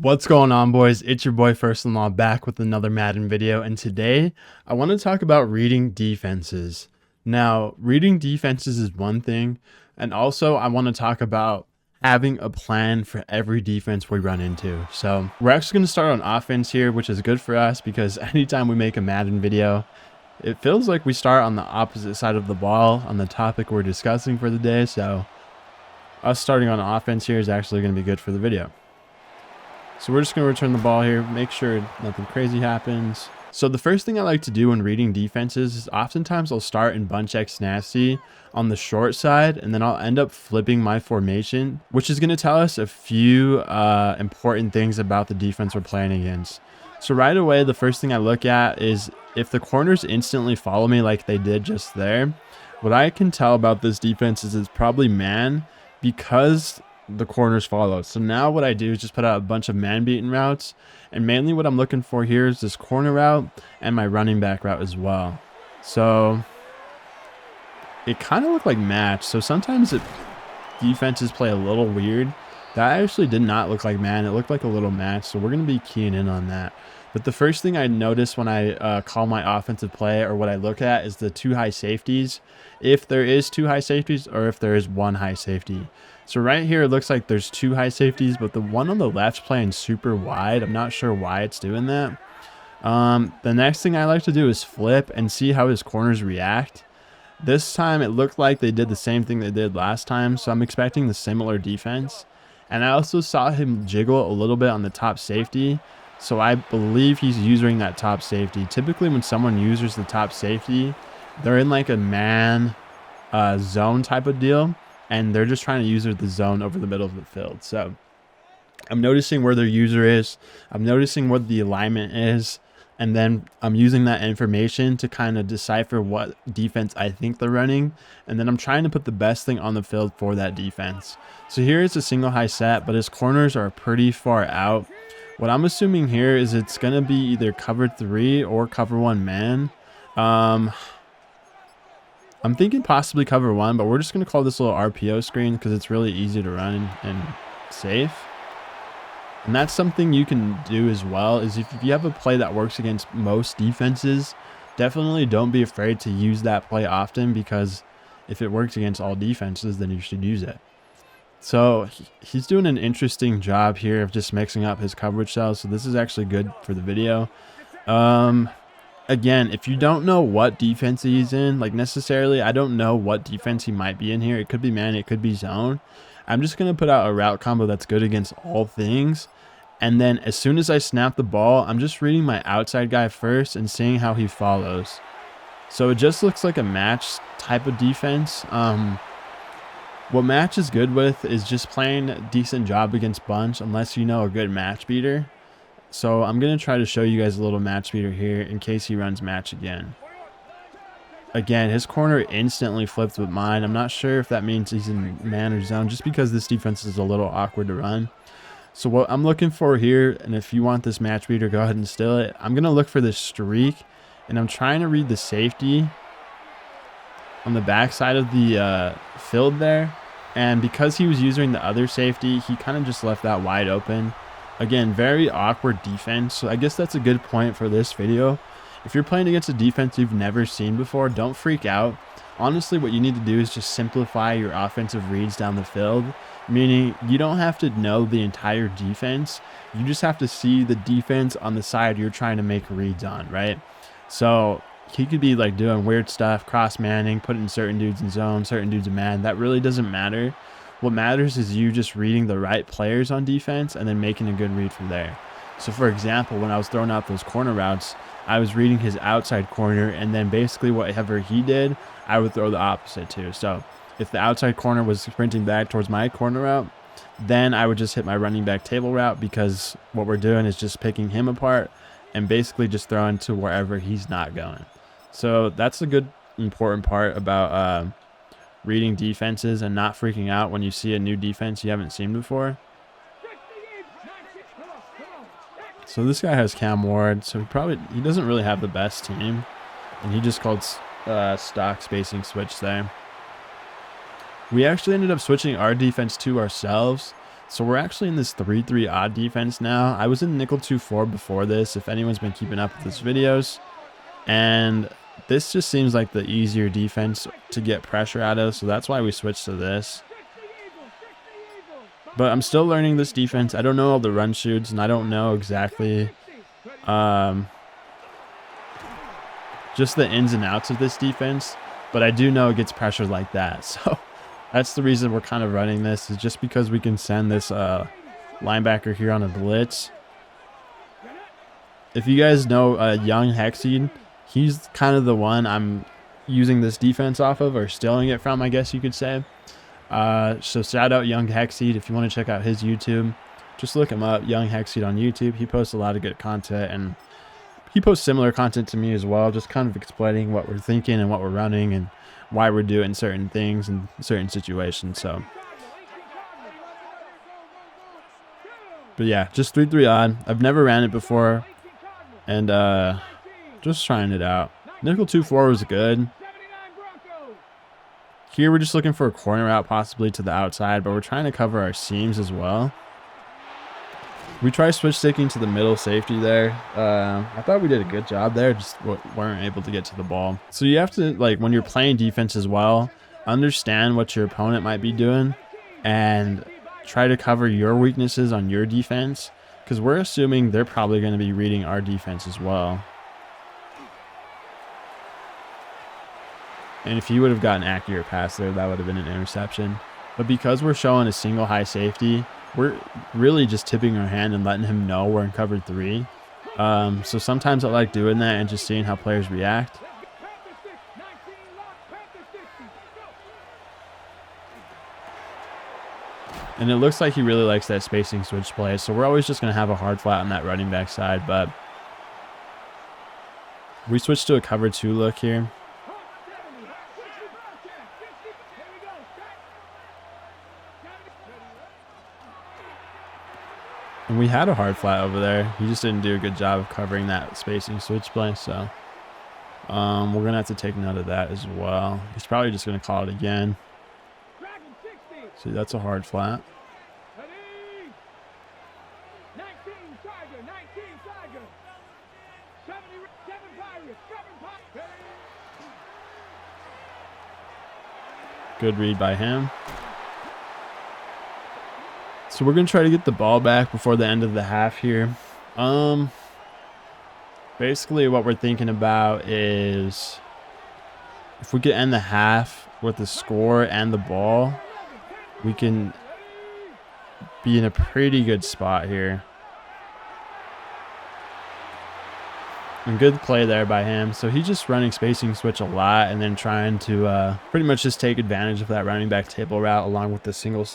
What's going on, boys? It's your boy First in Law back with another Madden video, and today I want to talk about reading defenses. Now, reading defenses is one thing, and also I want to talk about having a plan for every defense we run into. So we're actually going to start on offense here, which is good for us because anytime we make a Madden video, it feels like we start on the opposite side of the ball on the topic we're discussing for the day. So us starting on offense here is actually going to be good for the video. So we're just going to return the ball here, make sure nothing crazy happens. So the first thing I like to do when reading defenses is oftentimes I'll start in bunch X nasty on the short side, and then I'll end up flipping my formation, which is going to tell us a few important things about the defense we're playing against. So right away, the first thing I look at is if the corners instantly follow me like they did just there, what I can tell about this defense is it's probably man because the corners follow. So now what I do is just put out a bunch of man beaten routes, and mainly what I'm looking for here is this corner route and my running back route as well. So it kind of looked like match. So sometimes defenses play a little weird. That actually did not look like man. It looked like a little match. So we're going to be keying in on that. But the first thing I notice when I call my offensive play, or what I look at, is the two high safeties. If there is two high safeties, or if there is one high safety. So right here, it looks like there's two high safeties, but the one on the left's playing super wide. I'm not sure why it's doing that. The next thing I like to do is flip and see how his corners react. This time, it looked like they did the same thing they did last time, so I'm expecting the similar defense. And I also saw him jiggle a little bit on the top safety, so I believe he's using that top safety. Typically, when someone uses the top safety, they're in like a man zone type of deal, and they're just trying to use the zone over the middle of the field. So I'm noticing where their user is. I'm noticing what the alignment is. And then I'm using that information to kind of decipher what defense I think they're running. And then I'm trying to put the best thing on the field for that defense. So here it's a single high set, but his corners are pretty far out. What I'm assuming here is it's going to be either cover 3 or cover 1 man. I'm thinking possibly cover 1, but we're just going to call this little RPO screen because it's really easy to run and safe. And that's something you can do as well, is if you have a play that works against most defenses, definitely don't be afraid to use that play often, because if it works against all defenses, then you should use it. So he's doing an interesting job here of just mixing up his coverage cells. So this is actually good for the video. Again, if you don't know what defense he's in, like necessarily, I don't know what defense he might be in here. It could be man, it could be zone. I'm just going to put out a route combo that's good against all things. And then as soon as I snap the ball, I'm just reading my outside guy first and seeing how he follows. So it just looks like a match type of defense. What match is good with is just playing a decent job against bunch, unless you know a good match beater. So I'm going to try to show you guys a little match beater here in case he runs match again. Again, his corner instantly flipped with mine. I'm not sure if that means he's in man or zone, just because this defense is a little awkward to run. So what I'm looking for here, and if you want this match beater, go ahead and steal it. I'm going to look for this streak, and I'm trying to read the safety on the back side of the field there. And because he was using the other safety, he kind of just left that wide open. Again, very awkward defense. So I guess that's a good point for this video. If you're playing against a defense you've never seen before, don't freak out. Honestly, what you need to do is just simplify your offensive reads down the field, meaning you don't have to know the entire defense. You just have to see the defense on the side you're trying to make reads on, right? So he could be like doing weird stuff, cross manning, putting certain dudes in zone, certain dudes in man. That really doesn't matter. What matters is you just reading the right players on defense and then making a good read from there. So for example, when I was throwing out those corner routes, I was reading his outside corner, and then basically whatever he did, I would throw the opposite too. So if the outside corner was sprinting back towards my corner route, then I would just hit my running back table route, because what we're doing is just picking him apart and basically just throwing to wherever he's not going. So that's a good important part about reading defenses and not freaking out when you see a new defense you haven't seen before. So this guy has Cam Ward, so he doesn't really have the best team, and he just called stock spacing switch there. We actually ended up switching our defense to ourselves, So we're actually in this 3-3 odd defense now. I was in nickel 2-4 before this, if anyone's been keeping up with these videos. And this just seems like the easier defense to get pressure out of, so that's why we switched to this. But I'm still learning this defense. I don't know all the run shoots, and I don't know exactly just the ins and outs of this defense. But I do know it gets pressure like that. So that's the reason we're kind of running this, is just because we can send this linebacker here on a blitz. If you guys know Young Hexseed, he's kind of the one I'm using this defense off of, or stealing it from, I guess you could say. So shout out Young Hexseed. If you want to check out his YouTube, just look him up, Young Hexseed on YouTube. He posts a lot of good content, and he posts similar content to me as well, just kind of explaining what we're thinking and what we're running and why we're doing certain things in certain situations. So, but yeah, just 3-3 odd. I've never ran it before, and just trying it out. Nickel 2-4 was good. Here we're just looking for a corner out, possibly to the outside, but we're trying to cover our seams as well. We try switch sticking to the middle safety there. I thought we did a good job there, just weren't able to get to the ball. So you have to, like, when you're playing defense as well, understand what your opponent might be doing and try to cover your weaknesses on your defense, because we're assuming they're probably going to be reading our defense as well. And if he would have gotten an accurate pass there, that would have been an interception. But because we're showing a single high safety, we're really just tipping our hand and letting him know we're in cover 3. So sometimes I like doing that and just seeing how players react. And it looks like he really likes that spacing switch play. So we're always just going to have a hard flat on that running back side. But we switched to a cover 2 look here. And we had a hard flat over there. He just didn't do a good job of covering that spacing switch play. So we're going to have to take note of that as well. He's probably just going to call it again. See, that's a hard flat. Good read by him. So we're going to try to get the ball back before the end of the half here. Basically what we're thinking about is if we could end the half with the score and the ball, we can be in a pretty good spot here. And good play there by him. So he's just running spacing switch a lot and then trying to pretty much just take advantage of that running back table route along with the single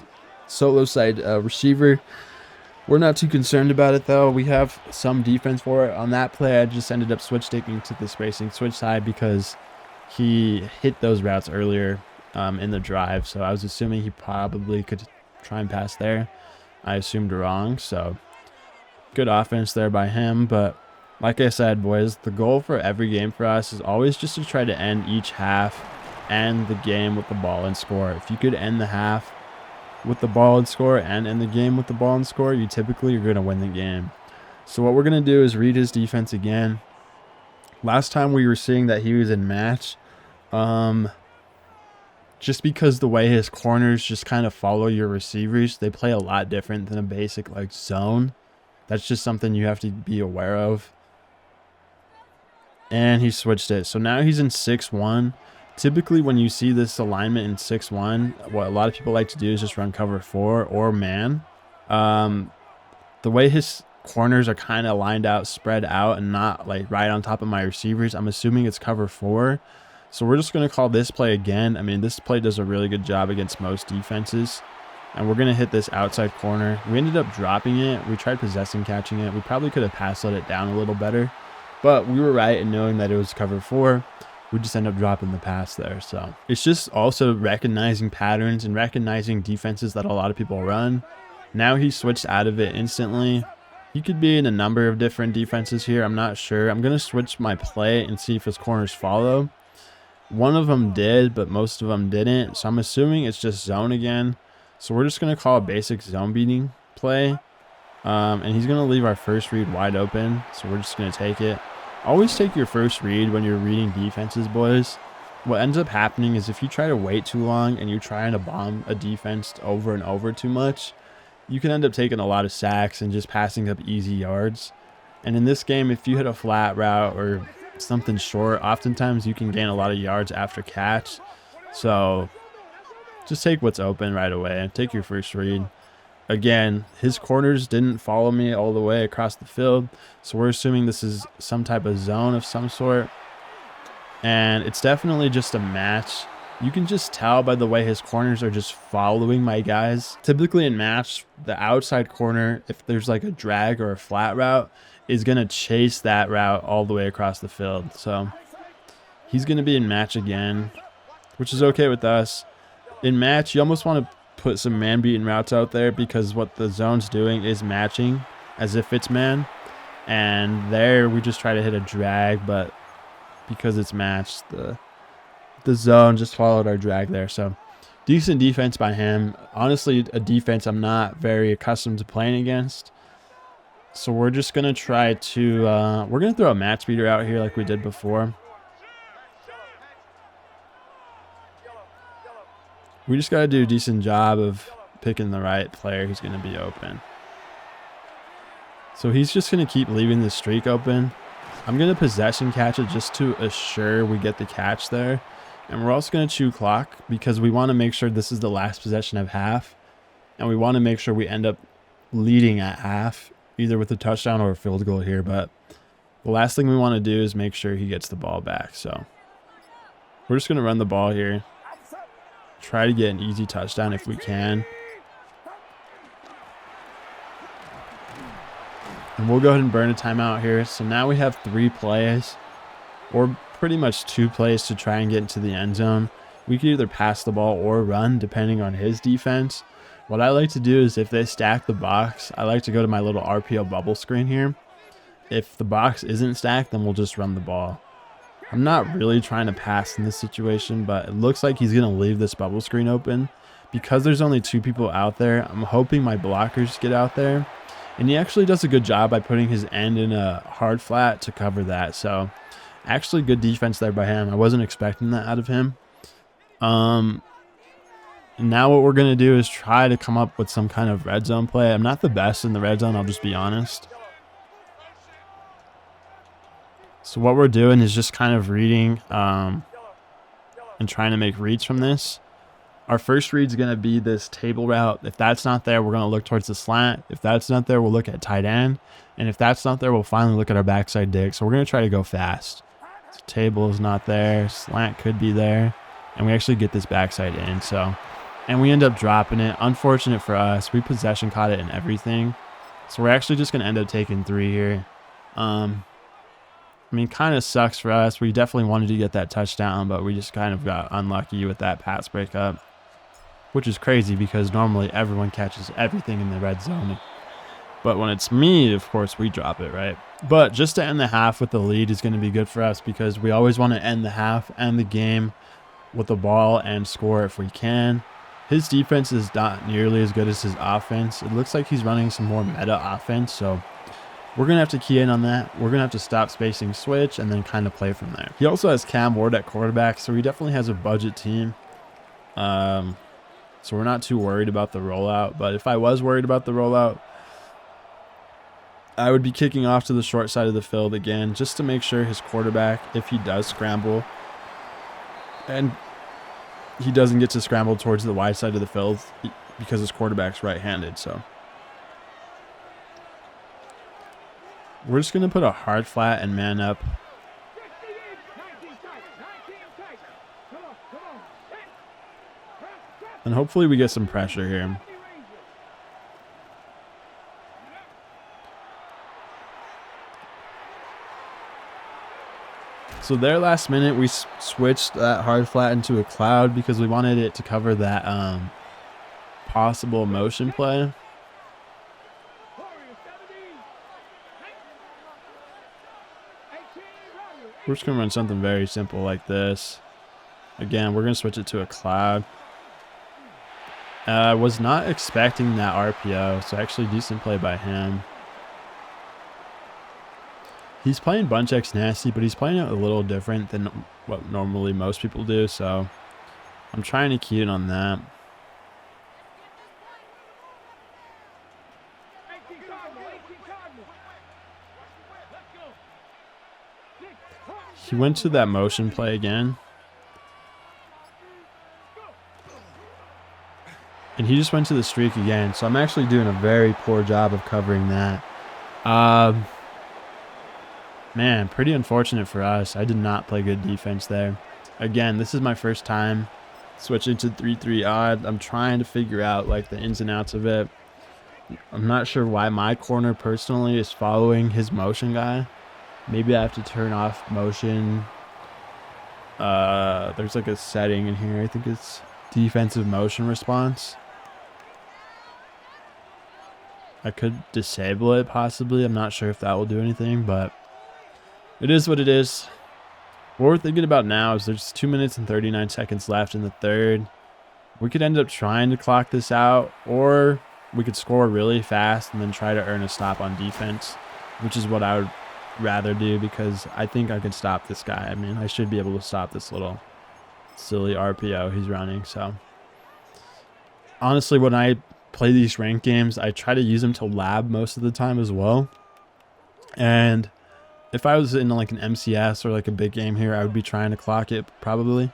solo side receiver. We're not too concerned about it though. We have some defense for it. On that play, I just ended up switch sticking to the spacing switch side because he hit those routes earlier in the drive. So I was assuming he probably could try and pass there. I assumed wrong. So good offense there by him. But like I said, boys, the goal for every game for us is always just to try to end each half and the game with the ball and score. If you could end the half with the ball and score and end the game with the ball and score, you typically are going to win the game. So what we're going to do is read his defense again. Last time we were seeing that he was in match, just because the way his corners just kind of follow your receivers, they play a lot different than a basic like zone. That's just something you have to be aware of. And he switched it. So now he's in 6-1. Typically, when you see this alignment in 6-1, what a lot of people like to do is just run cover 4 or man. The way his corners are kind of lined out, spread out, and not like right on top of my receivers, I'm assuming it's cover 4. So we're just going to call this play again. I mean, this play does a really good job against most defenses. And we're going to hit this outside corner. We ended up dropping it. We tried possessing catching it. We probably could have pass let it down a little better. But we were right in knowing that it was cover 4. We just end up dropping the pass there. So it's just also recognizing patterns and recognizing defenses that a lot of people run. Now he switched out of it instantly. He could be in a number of different defenses here. I'm not sure. I'm going to switch my play and see if his corners follow. One of them did, but most of them didn't. So I'm assuming it's just zone again. So we're just going to call a basic zone beating play. And he's going to leave our first read wide open. So we're just going to take it. Always take your first read when you're reading defenses, boys. What ends up happening is if you try to wait too long and you're trying to bomb a defense over and over too much, you can end up taking a lot of sacks and just passing up easy yards. And in this game, if you hit a flat route or something short, oftentimes you can gain a lot of yards after catch. So just take what's open right away. Take your first read. Again, his corners didn't follow me all the way across the field, so we're assuming this is some type of zone of some sort. And it's definitely just a match. You can just tell by the way his corners are just following my guys. Typically in match, the outside corner, if there's like a drag or a flat route, is going to chase that route all the way across the field. So he's going to be in match again, which is okay with us. In match, you almost want to put some man beating routes out there because what the zone's doing is matching as if it's man. And there we just try to hit a drag, but because it's matched, the zone just followed our drag there. So decent defense by him. Honestly, a defense I'm not very accustomed to playing against. So we're just going to try to, we're going to throw a match beater out here like we did before. We just got to do a decent job of picking the right player who's going to be open. So he's just going to keep leaving the streak open. I'm going to possession catch it just to assure we get the catch there. And we're also going to chew clock because we want to make sure this is the last possession of half. And we want to make sure we end up leading at half, either with a touchdown or a field goal here. But the last thing we want to do is make sure he gets the ball back. So we're just going to run the ball here. Try to get an easy touchdown if we can. And we'll go ahead and burn a timeout here. So now we have 3 plays, or pretty much 2 plays to try and get into the end zone. We could either pass the ball or run depending on his defense. What I like to do is if they stack the box, I like to go to my little RPO bubble screen here. If the box isn't stacked, then we'll just run the ball. I'm not really trying to pass in this situation, but it looks like he's going to leave this bubble screen open. Because there's only 2 people out there, I'm hoping my blockers get out there. And he actually does a good job by putting his end in a hard flat to cover that. So actually good defense there by him. I wasn't expecting that out of him. Now what we're going to do is try to come up with some kind of red zone play. I'm not the best in the red zone, I'll just be honest. So what we're doing is just kind of reading and trying to make reads from this. Our first read is going to be this table route. If that's not there, we're going to look towards the slant. If that's not there, we'll look at tight end. And if that's not there, we'll finally look at our backside dig. So we're going to try to go fast. So table is not there. Slant could be there. And we actually get this backside in. And we end up dropping it. Unfortunate for us. We possession caught it and everything. So we're actually just going to end up taking 3 here. I mean, kind of sucks for us. We definitely wanted to get that touchdown, but we just kind of got unlucky with that pass breakup, which is crazy because normally everyone catches everything in the red zone. But when it's me, of course, we drop it, right? But just to end the half with the lead is going to be good for us because we always want to end the half and the game with the ball and score if we can. His defense is not nearly as good as his offense. It looks like he's running some more meta offense, so we're going to have to key in on that. We're going to have to stop spacing switch and then kind of play from there. He also has Cam Ward at quarterback, so he definitely has a budget team. So we're not too worried about the rollout. But if I was worried about the rollout, I would be kicking off to the short side of the field again just to make sure his quarterback, if he does scramble, and he doesn't get to scramble towards the wide side of the field because his quarterback's right-handed. So we're just going to put a hard flat and man up. And hopefully we get some pressure here. So there last minute, we switched that hard flat into a cloud because we wanted it to cover that possible motion play. We're just going to run something very simple like this. Again, we're going to switch it to a cloud. I was not expecting that RPO, so actually decent play by him. He's playing bunch X nasty, but he's playing it a little different than what normally most people do, so I'm trying to key in on that. He went to that motion play again. And he just went to the streak again, so I'm actually doing a very poor job of covering that. Man, pretty unfortunate for us. I did not play good defense there. Again, this is my first time switching to 3-3 odd. I'm trying to figure out like the ins and outs of it. I'm not sure why my corner personally is following his motion guy. Maybe I have to turn off motion. There's like a setting in here. I think it's defensive motion response. I could disable it possibly. I'm not sure if that will do anything, but it is what it is. What we're thinking about now is there's 2 minutes and 39 seconds left in the third. We could end up trying to clock this out, or we could score really fast and then try to earn a stop on defense, which is what I would rather do because I think I could stop this guy. I mean, I should be able to stop this little silly RPO he's running. So honestly, when I play these ranked games, I try to use them to lab most of the time as well. And if I was in like an MCS or like a big game here, I would be trying to clock it probably.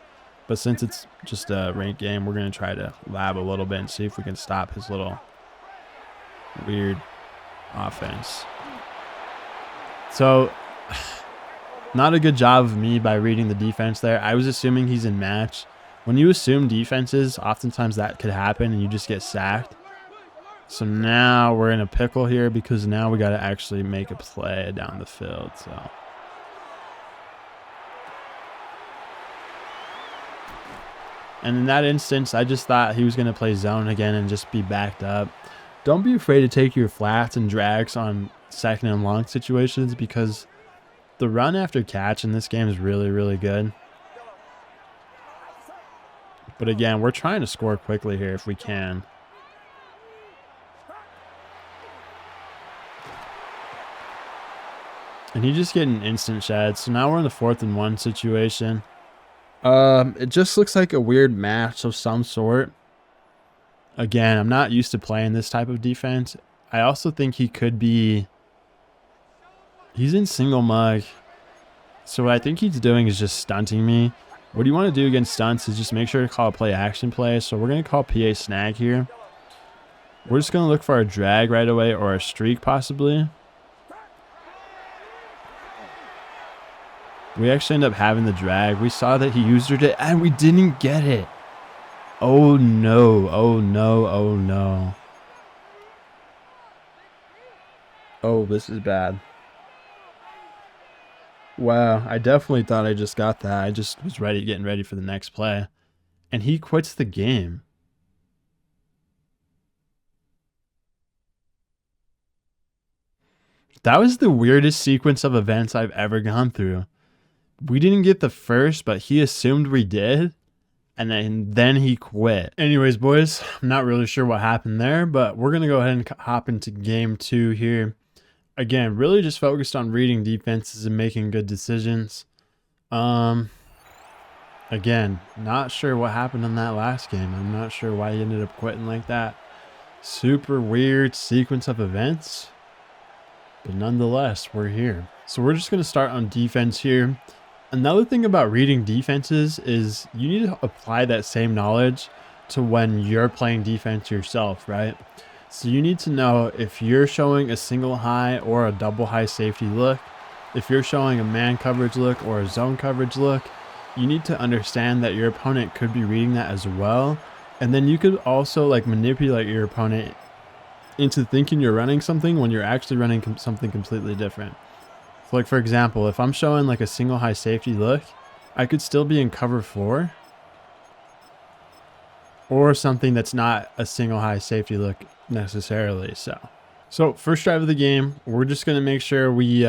But since it's just a ranked game, we're going to try to lab a little bit and see if we can stop his little weird offense. So not a good job of me by reading the defense there. I was assuming he's in match. When you assume defenses, oftentimes that could happen and you just get sacked. So now we're in a pickle here because now we got to actually make a play down the field. So and in that instance, I just thought he was going to play zone again and just be backed up. Don't be afraid to take your flats and drags on second and long situations because the run after catch in this game is really, really good. But again, we're trying to score quickly here if we can. And he just getting instant shed. So now we're in the 4th and 1 situation. It just looks like a weird match of some sort. Again, I'm not used to playing this type of defense. I also think he could be... He's in single mug. So what I think he's doing is just stunting me. What you want to do against stunts is just make sure to call a play action play. So we're going to call PA snag here. We're just going to look for a drag right away or a streak possibly. We actually end up having the drag. We saw that he used it and we didn't get it. Oh no, oh no, oh no. Oh, this is bad. Wow, I definitely thought I just got that. I just was getting ready for the next play. And he quits the game. That was the weirdest sequence of events I've ever gone through. We didn't get the first, but he assumed we did. And then he quit. Anyways, boys, I'm not really sure what happened there, but we're going to go ahead and hop into game 2 here. Again, really just focused on reading defenses and making good decisions. Again, not sure what happened in that last game. I'm not sure why he ended up quitting like that. Super weird sequence of events. But nonetheless, we're here. So we're just going to start on defense here. Another thing about reading defenses is you need to apply that same knowledge to when you're playing defense yourself, right? So you need to know if you're showing a single high or a double high safety look, if you're showing a man coverage look or a zone coverage look, you need to understand that your opponent could be reading that as well. And then you could also like manipulate your opponent into thinking you're running something when you're actually running something completely different. So like for example, if I'm showing like a single high safety look, I could still be in cover 4 or something that's not a single high safety look necessarily. So first drive of the game, we're just going to make sure we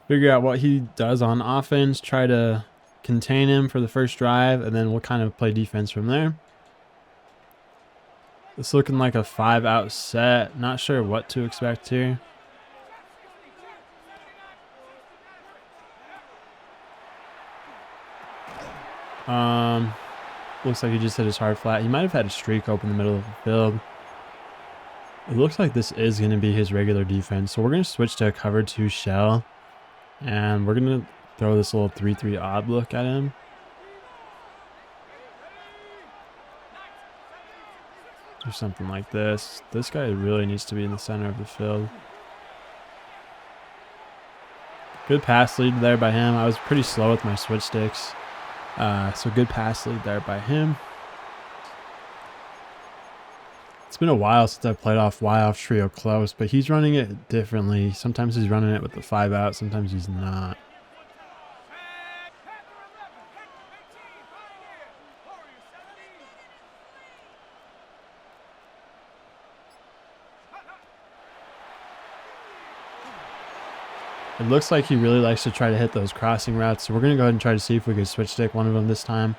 figure out what he does on offense, try to contain him for the first drive, and then we'll kind of play defense from there. It's looking like a 5-out set. Not sure what to expect here. Looks like he just hit his hard flat. He might have had a streak open in the middle of the field. It looks like this is going to be his regular defense. So we're going to switch to a cover 2 shell. And we're going to throw this little 3-3 odd look at him. Or something like this. This guy really needs to be in the center of the field. Good pass lead there by him. I was pretty slow with my switch sticks. So good pass lead there by him. It's been a while since I played off Y-off trio close, but he's running it differently. Sometimes he's running it with the 5-out, sometimes he's not. It looks like he really likes to try to hit those crossing routes, so we're going to go ahead and try to see if we can switch stick one of them this time.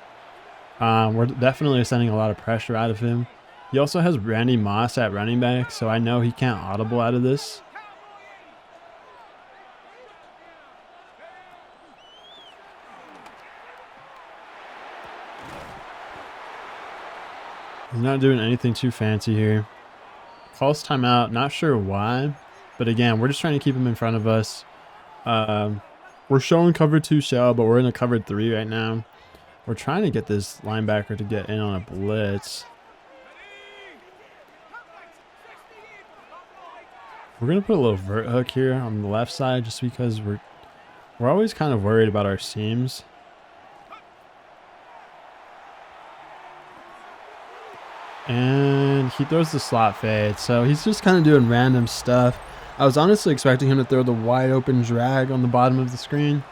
We're definitely sending a lot of pressure out of him. He also has Randy Moss at running back, so I know he can't audible out of this. He's not doing anything too fancy here. Calls timeout, not sure why, but again, we're just trying to keep him in front of us. We're showing cover 2 shell, but we're in a cover 3 right now. We're trying to get this linebacker to get in on a blitz. We're going to put a little vert hook here on the left side just because we're always kind of worried about our seams. And he throws the slot fade. So he's just kind of doing random stuff. I was honestly expecting him to throw the wide open drag on the bottom of the screen.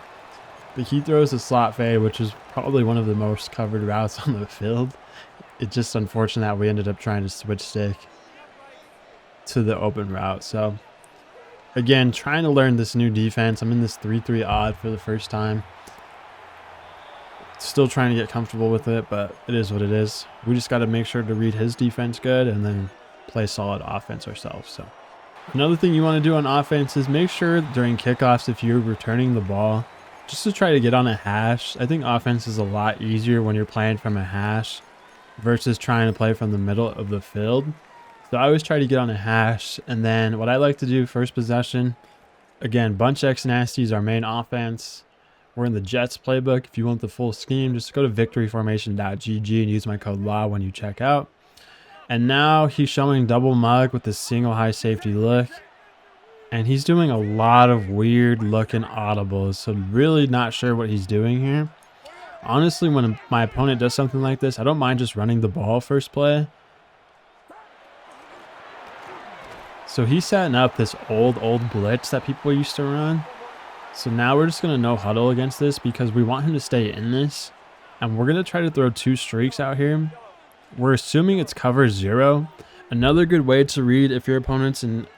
But he throws the slot fade, which is probably one of the most covered routes on the field. It's just unfortunate that we ended up trying to switch stick to the open route. So again, trying to learn this new defense. I'm in this 3-3 odd for the first time. Still trying to get comfortable with it, but it is what it is. We just got to make sure to read his defense good and then play solid offense ourselves. So another thing you want to do on offense is make sure during kickoffs, if you're returning the ball, just to try to get on a hash. I think offense is a lot easier when you're playing from a hash versus trying to play from the middle of the field. So I always try to get on a hash. And then what I like to do first possession, again, bunch X nasty is our main offense. We're in the Jets playbook. If you want the full scheme, just go to victoryformation.gg and use my code LAW when you check out. And now he's showing double mug with the single high safety look. And he's doing a lot of weird looking audibles. So really not sure what he's doing here. Honestly, when my opponent does something like this, I don't mind just running the ball first play. So he's setting up this old blitz that people used to run. So now we're just going to no huddle against this because we want him to stay in this. And we're going to try to throw 2 streaks out here. We're assuming it's cover 0. Another good way to read if your opponent's in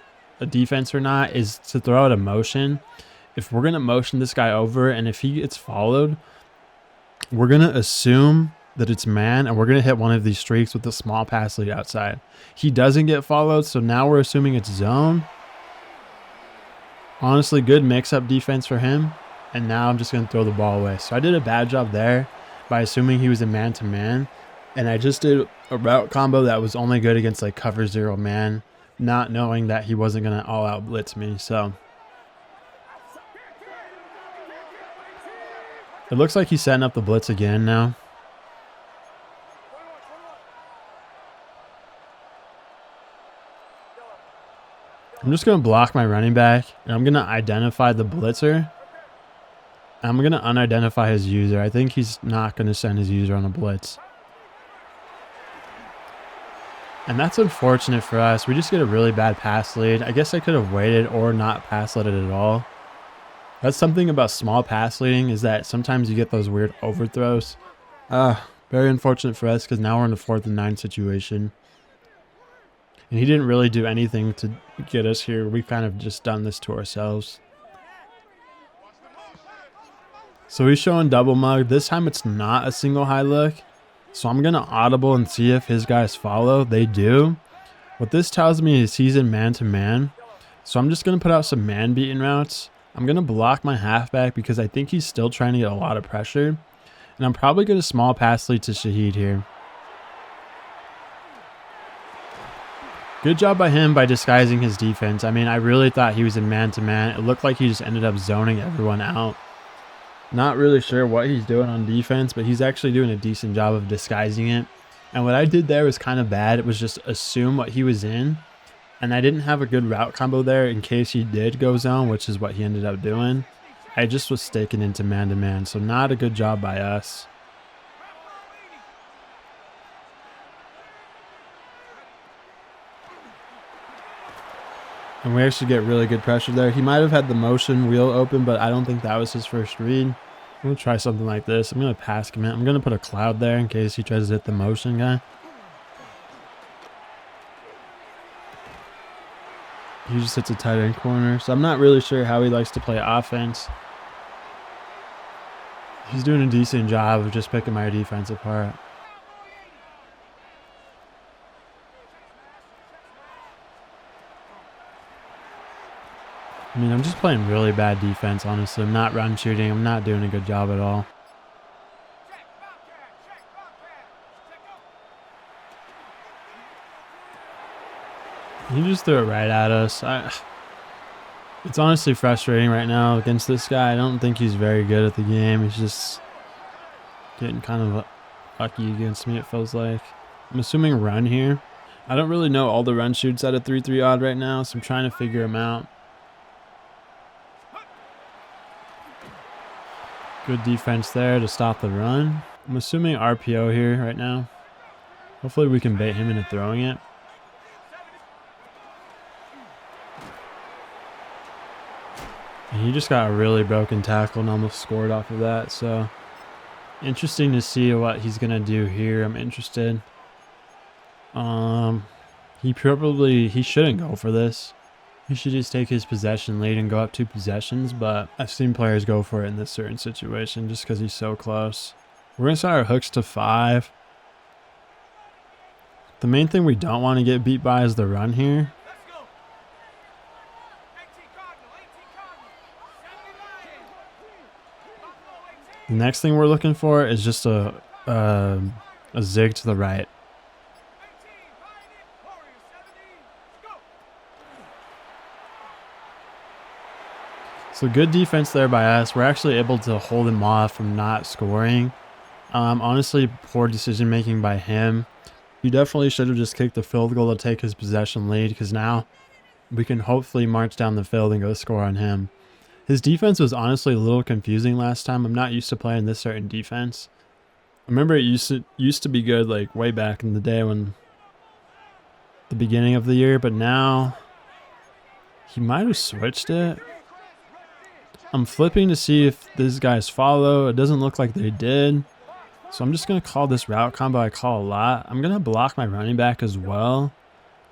a defense or not is to throw out a motion. If we're going to motion this guy over and if he gets followed, we're going to assume that it's man and we're going to hit one of these streaks with a small pass lead outside. He doesn't get followed, so now we're assuming it's zone. Honestly, good mix-up defense for him. And now I'm just going to throw the ball away. So I did a bad job there by assuming he was a man-to-man. And I just did a route combo that was only good against like cover 0 man, not knowing that he wasn't going to all-out blitz me. So it looks like he's setting up the blitz again now. I'm just going to block my running back, and I'm going to identify the blitzer. I'm going to unidentify his user. I think he's not going to send his user on a blitz. And that's unfortunate for us. We just get a really bad pass lead. I guess I could have waited or not pass lead it at all. That's something about small pass leading is that sometimes you get those weird overthrows. Very unfortunate for us because now we're in a 4th and 9 situation. And he didn't really do anything to get us here. We've kind of just done this to ourselves. So he's showing double mug. This time it's not a single high look. So I'm going to audible and see if his guys follow. They do. What this tells me is he's in man-to-man. So I'm just going to put out some man-beating routes. I'm going to block my halfback because I think he's still trying to get a lot of pressure. And I'm probably going to small pass lead to Shaheed here. Good job by him by disguising his defense. I mean, I really thought he was in man-to-man. It looked like he just ended up zoning everyone out. Not really sure what he's doing on defense, but he's actually doing a decent job of disguising it. And what I did there was kind of bad. It was just assume what he was in. And I didn't have a good route combo there in case he did go zone, which is what he ended up doing. I just was sticking into man-to-man, so not a good job by us. And we actually get really good pressure there. He might have had the motion wheel open, but I don't think that was his first read. I'm going to try something like this. I'm going to pass commit. I'm going to put a cloud there in case he tries to hit the motion guy. He just hits a tight end corner. So I'm not really sure how he likes to play offense. He's doing a decent job of just picking my defense apart. I mean, I'm just playing really bad defense, honestly. I'm not run shooting. I'm not doing a good job at all. He just threw it right at us. It's honestly frustrating right now against this guy. I don't think he's very good at the game. He's just getting kind of lucky against me, it feels like. I'm assuming run here. I don't really know all the run shoots at a 3-3 odd right now, so I'm trying to figure them out. Good defense there to stop the run. I'm assuming RPO here right now. Hopefully we can bait him into throwing it. And he just got a really broken tackle and almost scored off of that. So interesting to see what he's going to do here. I'm interested. He shouldn't go for this. He should just take his possession lead and go up 2 possessions, but I've seen players go for it in this certain situation just because he's so close. We're going to set our hooks to 5. The main thing we don't want to get beat by is the run here. The next thing we're looking for is just a zig to the right. So good defense there by us. We're actually able to hold him off from not scoring. Honestly, poor decision making by him. He definitely should have just kicked the field goal to take his possession lead, because now we can hopefully march down the field and go score on him. His defense was honestly a little confusing last time. I'm not used to playing this certain defense. I remember it used to be good like way back in the day when the beginning of the year, but now he might have switched it. I'm flipping to see if these guys follow. It doesn't look like they did. So I'm just going to call this route combo I call a lot. I'm going to block my running back as well,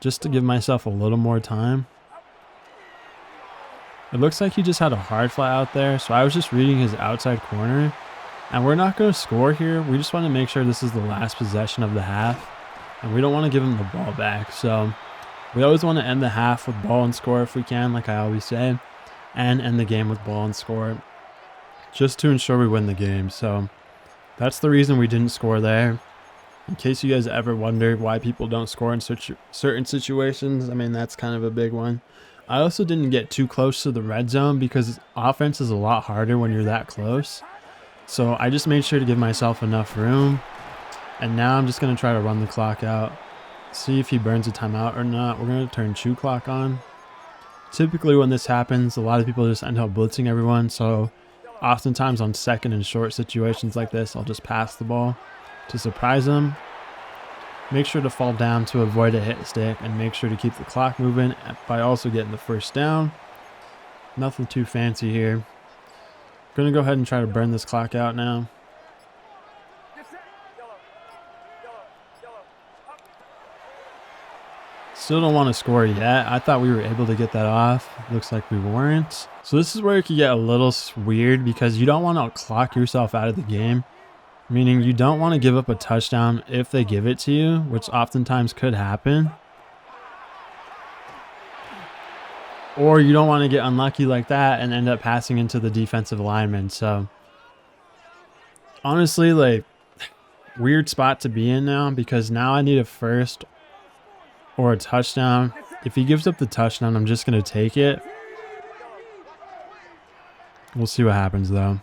just to give myself a little more time. It looks like he just had a hard flat out there, so I was just reading his outside corner. And we're not going to score here. We just want to make sure this is the last possession of the half. And we don't want to give him the ball back. So we always want to end the half with ball and score if we can, like I always say. And end the game with ball and score, just to ensure we win the game. So that's the reason we didn't score there. In case you guys ever wonder why people don't score in certain situations, I mean, that's kind of a big one. I also didn't get too close to the red zone because offense is a lot harder when you're that close. So I just made sure to give myself enough room. And now I'm just going to try to run the clock out, see if he burns a timeout or not. We're going to turn chew clock on. Typically when this happens, a lot of people just end up blitzing everyone. So oftentimes on second and short situations like this, I'll just pass the ball to surprise them. Make sure to fall down to avoid a hit stick, and make sure to keep the clock moving by also getting the first down. Nothing too fancy here. Gonna go ahead and try to burn this clock out now. Still don't want to score yet. I thought we were able to get that off. Looks like we weren't. So this is where it could get a little weird, because you don't want to clock yourself out of the game. Meaning you don't want to give up a touchdown if they give it to you, which oftentimes could happen. Or you don't want to get unlucky like that and end up passing into the defensive lineman. So honestly, like, weird spot to be in now, because now I need a first or a touchdown. If he gives up the touchdown, I'm just going to take it. We'll see what happens though.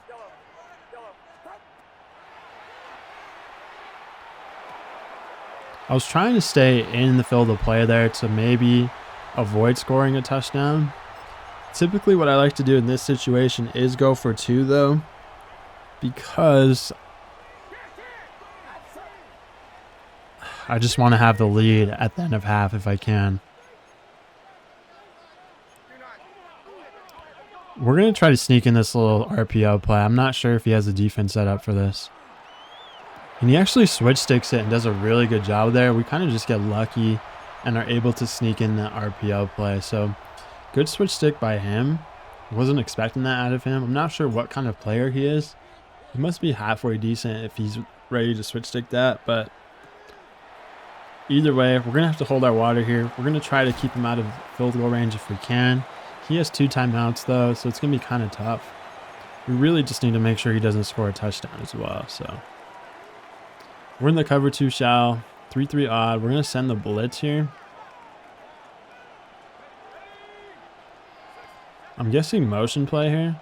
I was trying to stay in the field of play there to maybe avoid scoring a touchdown. Typically what I like to do in this situation is go for 2 though, because I just want to have the lead at the end of half if I can. We're going to try to sneak in this little RPO play. I'm not sure if he has the defense set up for this. And he actually switch sticks it and does a really good job there. We kind of just get lucky and are able to sneak in the RPO play. So good switch stick by him. Wasn't expecting that out of him. I'm not sure what kind of player he is. He must be halfway decent if he's ready to switch stick that. But either way, we're going to have to hold our water here. We're going to try to keep him out of field goal range if we can. He has 2 timeouts though, so it's going to be kind of tough. We really just need to make sure he doesn't score a touchdown as well. So we're in the cover 2 shell, 3-3 odd. We're going to send the blitz here. I'm guessing motion play here.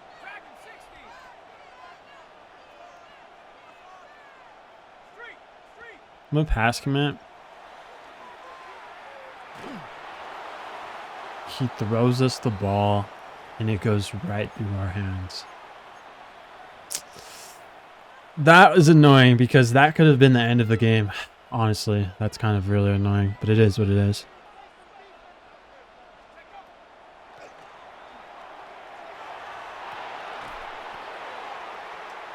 I'm going to pass commit. He throws us the ball, and it goes right through our hands. That is annoying because that could have been the end of the game. Honestly, that's kind of really annoying, but it is what it is.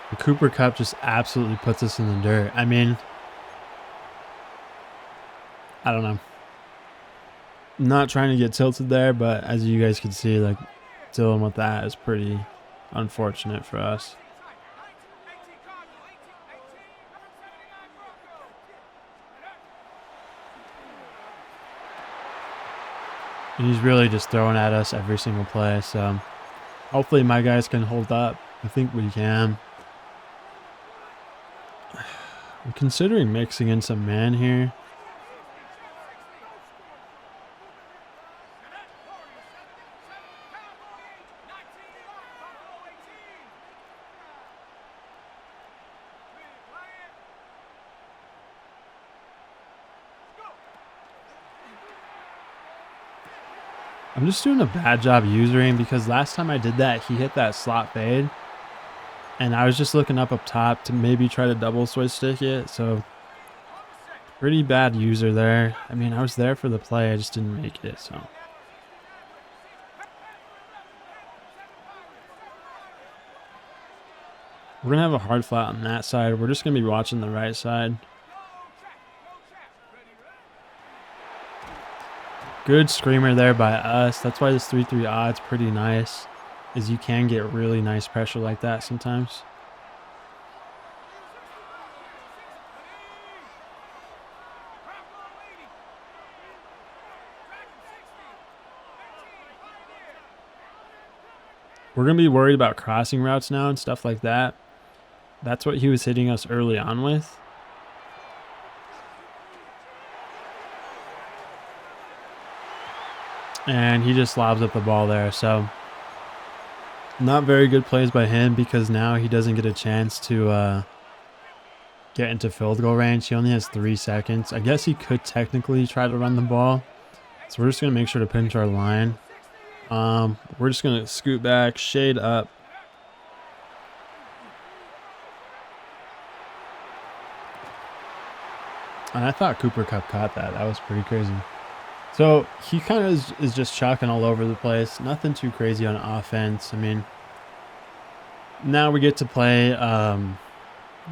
The Cooper Kupp just absolutely puts us in the dirt. I mean, I don't know. I'm not trying to get tilted there, but as you guys can see, like, dealing with that is pretty unfortunate for us. And he's really just throwing at us every single play. So hopefully my guys can hold up. I think we can. I'm considering mixing in some man here. I'm just doing a bad job usering because last time I did that, he hit that slot fade. And I was just looking up top to maybe try to double switch stick it. So pretty bad user there. I mean, I was there for the play. I just didn't make it. So we're going to have a hard flat on that side. We're just going to be watching the right side. Good screamer there by us. That's why this 3-3 odd's pretty nice, is you can get really nice pressure like that sometimes. We're going to be worried about crossing routes now and stuff like that. That's what he was hitting us early on with. And he just lobs up the ball there. So not very good plays by him because now he doesn't get a chance to get into field goal range. He only has 3 seconds. I guess he could technically try to run the ball. So we're just going to make sure to pinch our line. We're just going to scoot back, shade up. And I thought Cooper Kupp caught that. That was pretty crazy. So he kind of is just chucking all over the place. Nothing too crazy on offense. I mean, now we get to play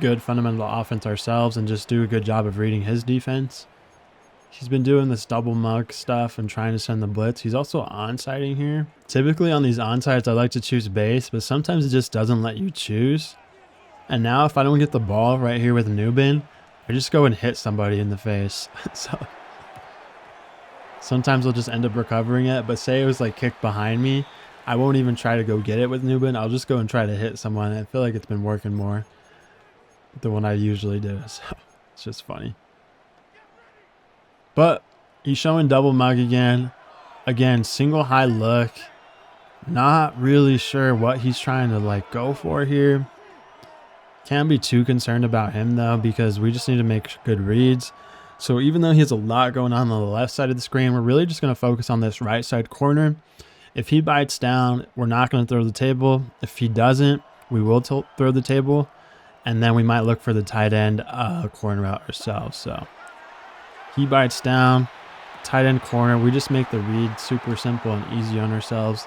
good fundamental offense ourselves and just do a good job of reading his defense. He's been doing this double mug stuff and trying to send the blitz. He's also onsiding here. Typically on these onsides, I like to choose base, but sometimes it just doesn't let you choose. And now if I don't get the ball right here with Nubin, I just go and hit somebody in the face. So sometimes I'll just end up recovering it. But say it was like kicked behind me, I won't even try to go get it with Nubin. I'll just go and try to hit someone. I feel like it's been working more than what I usually do. So it's just funny. But he's showing double mug again. Again, single high look. Not really sure what he's trying to like go for here. Can't be too concerned about him though, because we just need to make good reads. So even though he has a lot going on the left side of the screen, we're really just going to focus on this right side corner. If he bites down, we're not going to throw the table. If he doesn't, we will throw the table. And then we might look for the tight end corner route ourselves. So he bites down, tight end corner. We just make the read super simple and easy on ourselves.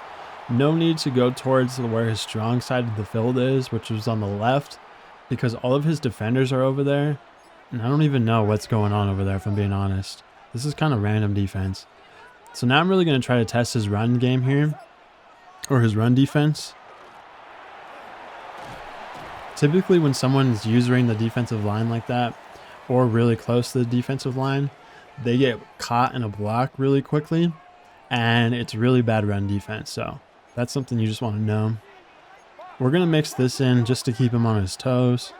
No need to go towards where his strong side of the field is, which is on the left, because all of his defenders are over there. And I don't even know what's going on over there, if I'm being honest. This is kind of random defense. So now I'm really going to try to test his run game here, or his run defense. Typically when someone's using the defensive line like that, or really close to the defensive line, they get caught in a block really quickly, and it's really bad run defense. So that's something you just want to know. We're going to mix this in just to keep him on his toes.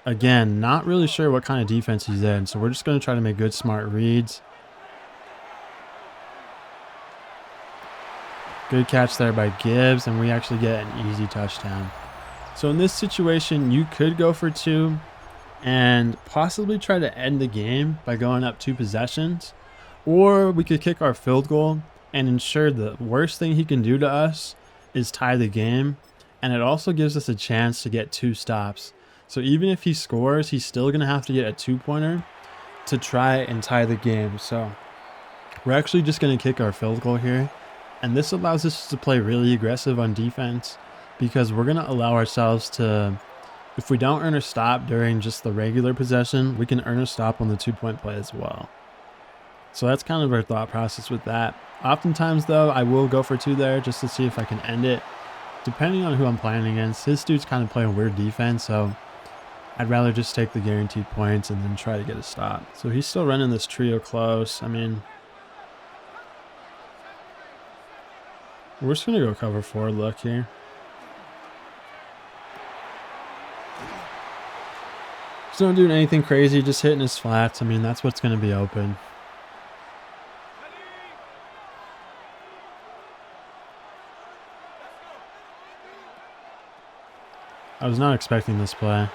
Again, not really sure what kind of defense he's in, so we're just going to try to make good, smart reads. Good catch there by Gibbs, and we actually get an easy touchdown. So in this situation, you could go for 2 and possibly try to end the game by going up 2 possessions. Or we could kick our field goal and ensure the worst thing he can do to us is tie the game. And it also gives us a chance to get 2 stops. So even if he scores, he's still going to have to get a 2-pointer to try and tie the game. So we're actually just going to kick our field goal here. And this allows us to play really aggressive on defense, because we're going to allow ourselves to, if we don't earn a stop during just the regular possession, we can earn a stop on the 2-point play as well. So that's kind of our thought process with that. Oftentimes though, I will go for 2 there just to see if I can end it, depending on who I'm playing against. His dude's kind of playing weird defense, so I'd rather just take the guaranteed points and then try to get a stop. So he's still running this trio close. I mean, we're just going to go cover 4 look here. Just not doing anything crazy, just hitting his flats. I mean, that's what's going to be open. I was not expecting this play.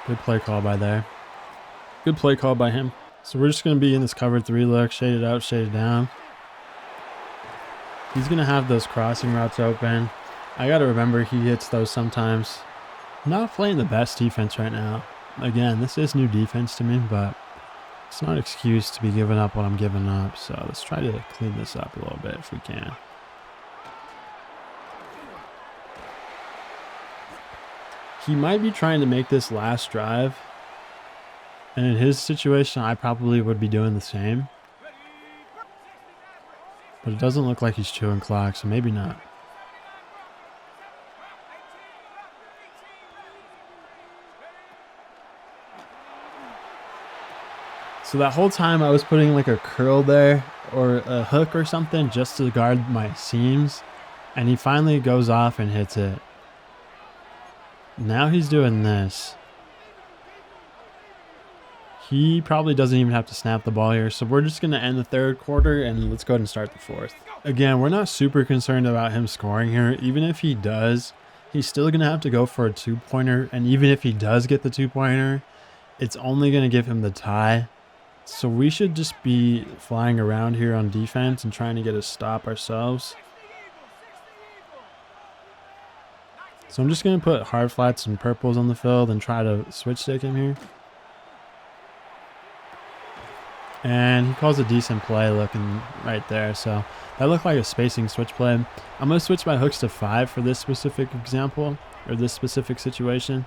Good play call by there. Good play call by him. So we're just going to be in this cover 3 look, shaded out, shaded down. He's going to have those crossing routes open. I got to remember he hits those sometimes. Not playing the best defense right now. Again, this is new defense to me, but it's not an excuse to be giving up what I'm giving up. So let's try to clean this up a little bit if we can. He might be trying to make this last drive. And in his situation, I probably would be doing the same. But it doesn't look like he's chewing clock, so maybe not. So that whole time I was putting like a curl there or a hook or something just to guard my seams. And he finally goes off and hits it. Now he's doing this. He probably doesn't even have to snap the ball here. So we're just going to end the 3rd quarter and let's go ahead and start the 4th. Again, we're not super concerned about him scoring here. Even if he does, he's still going to have to go for a 2-pointer. And even if he does get the 2-pointer, it's only going to give him the tie. So we should just be flying around here on defense and trying to get a stop ourselves. So I'm just going to put hard flats and purples on the field and try to switch stick him here. And he calls a decent play looking right there. So that looked like a spacing switch play. I'm going to switch my hooks to 5 for this specific example, or this specific situation.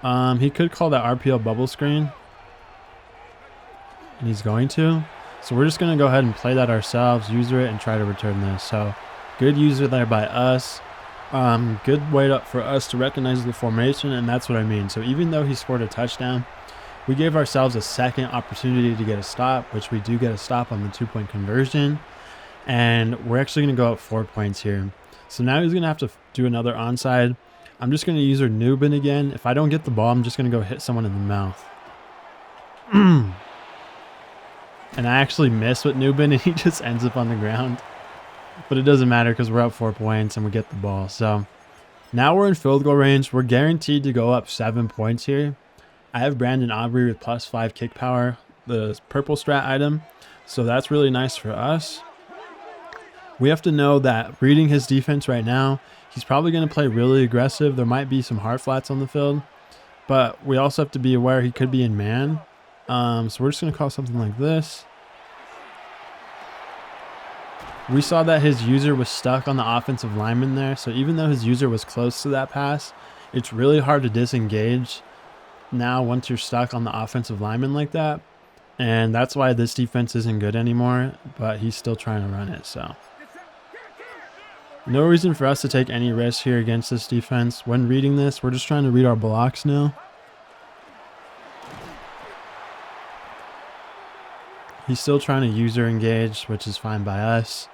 He could call that RPO bubble screen. And he's going to. So we're just going to go ahead and play that ourselves, user it, and try to return this. So good user there by us. Good way for us to recognize the formation, and that's what I mean. So even though he scored a touchdown, we gave ourselves a second opportunity to get a stop, which we do get a stop on the 2-point conversion. And we're actually going to go up 4 points here. So now he's going to have to do another onside. I'm just going to use our Nubin again. If I don't get the ball, I'm just going to go hit someone in the mouth. And I actually miss with Nubin, and he just ends up on the ground. But it doesn't matter because we're up 4 points and we get the ball. So now we're in field goal range. We're guaranteed to go up 7 points here. I have Brandon Aubrey with +5 kick power, the purple strat item. So that's really nice for us. We have to know that reading his defense right now, he's probably going to play really aggressive. There might be some hard flats on the field, but we also have to be aware he could be in man. So we're just going to call something like this. We saw that his user was stuck on the offensive lineman there. So even though his user was close to that pass, it's really hard to disengage now once you're stuck on the offensive lineman like that. And that's why this defense isn't good anymore, but he's still trying to run it. So no reason for us to take any risk here against this defense. When reading this, we're just trying to read our blocks now. He's still trying to user engage, which is fine by us.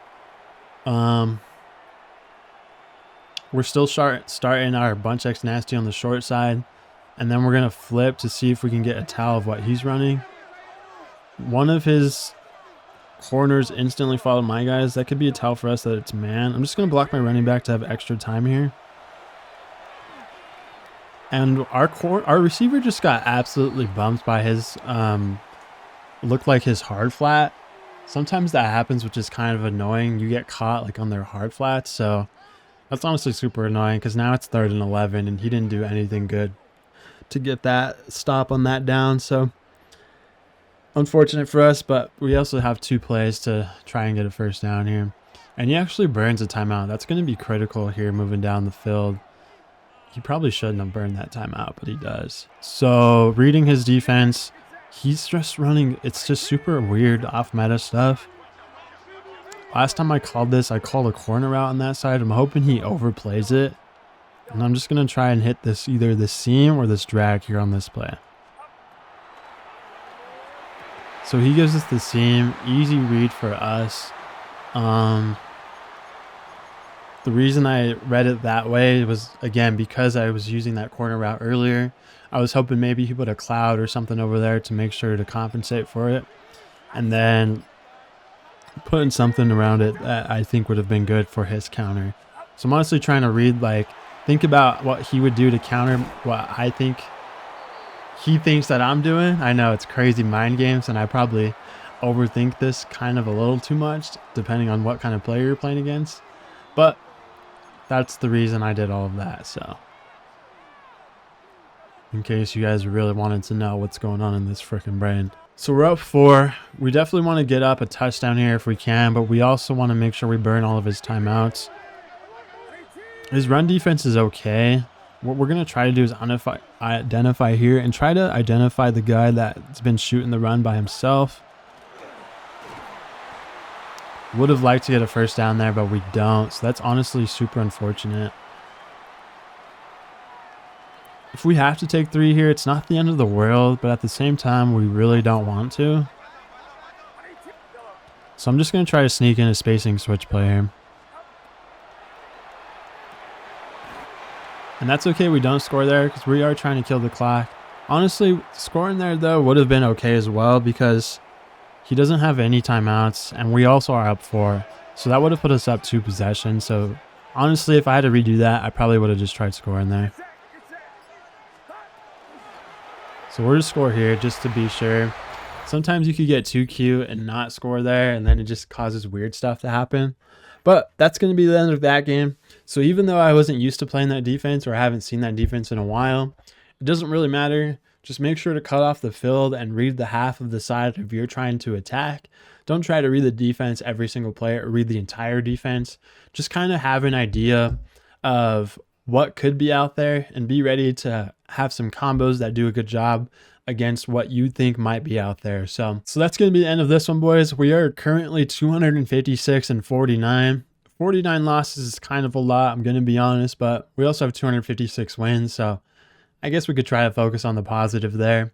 We're still starting our bunch X nasty on the short side, and then we're going to flip to see if we can get a towel of what he's running. One of his corners instantly followed my guys. That could be a tell for us that it's man. I'm just going to block my running back to have extra time here. And our receiver just got absolutely bumped by his looked like his hard flat. Sometimes that happens, which is kind of annoying. You get caught like on their hard flats, so that's honestly super annoying because now it's 3rd and 11 and he didn't do anything good to get that stop on that down. So unfortunate for us, but we also have 2 plays to try and get a first down here. And he actually burns a timeout. That's going to be critical here moving down the field. He probably shouldn't have burned that timeout, but he does. So reading his defense, he's just running. It's just super weird off meta stuff. Last time I called this, I called a corner route on that side. I'm hoping he overplays it. And I'm just going to try and hit this, either this seam or this drag here on this play. So he gives us the seam. Easy read for us. The reason I read it that way was, again, because I was using that corner route earlier. I was hoping maybe he put a cloud or something over there to make sure to compensate for it. And then putting something around it that I think would have been good for his counter. So I'm honestly trying to read, like, think about what he would do to counter what I think he thinks that I'm doing. I know it's crazy mind games, and I probably overthink this kind of a little too much, depending on what kind of player you're playing against. But that's the reason I did all of that. So in case you guys really wanted to know what's going on in this freaking brain. So we're up 4. We definitely want to get up a touchdown here if we can, but we also want to make sure we burn all of his timeouts. His run defense is okay. What we're going to try to do is identify here and try to identify the guy that's been shooting the run by himself. Would have liked to get a first down there, but we don't. So that's honestly super unfortunate. If we have to take 3 here, it's not the end of the world, but at the same time, we really don't want to. So I'm just going to try to sneak in a spacing switch play here. And that's okay, we don't score there because we are trying to kill the clock. Honestly, scoring there, though, would have been okay as well because he doesn't have any timeouts, and we also are up 4. So that would have put us up 2 possessions. So honestly, if I had to redo that, I probably would have just tried scoring there. So we're going to score here just to be sure. Sometimes you could get too cute and not score there, and then it just causes weird stuff to happen. But that's going to be the end of that game. So even though I wasn't used to playing that defense, or I haven't seen that defense in a while, it doesn't really matter. Just make sure to cut off the field and read the half of the side if you're trying to attack. Don't try to read the defense every single play or read the entire defense. Just kind of have an idea of what could be out there and be ready to have some combos that do a good job against what you think might be out there. So that's going to be the end of this one, boys. We are currently 256 and 49. 49 losses is kind of a lot, I'm going to be honest, but we also have 256 wins, so I guess we could try to focus on the positive there.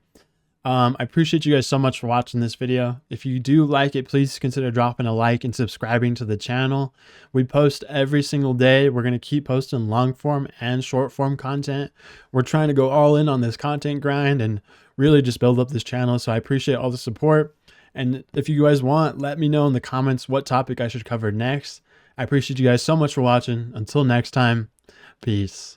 I appreciate you guys so much for watching this video. If you do like it, please consider dropping a like and subscribing to the channel. We post every single day. We're going to keep posting long form and short form content. We're trying to go all in on this content grind and really just build up this channel. So I appreciate all the support. And if you guys want, let me know in the comments what topic I should cover next. I appreciate you guys so much for watching. Until next time, peace.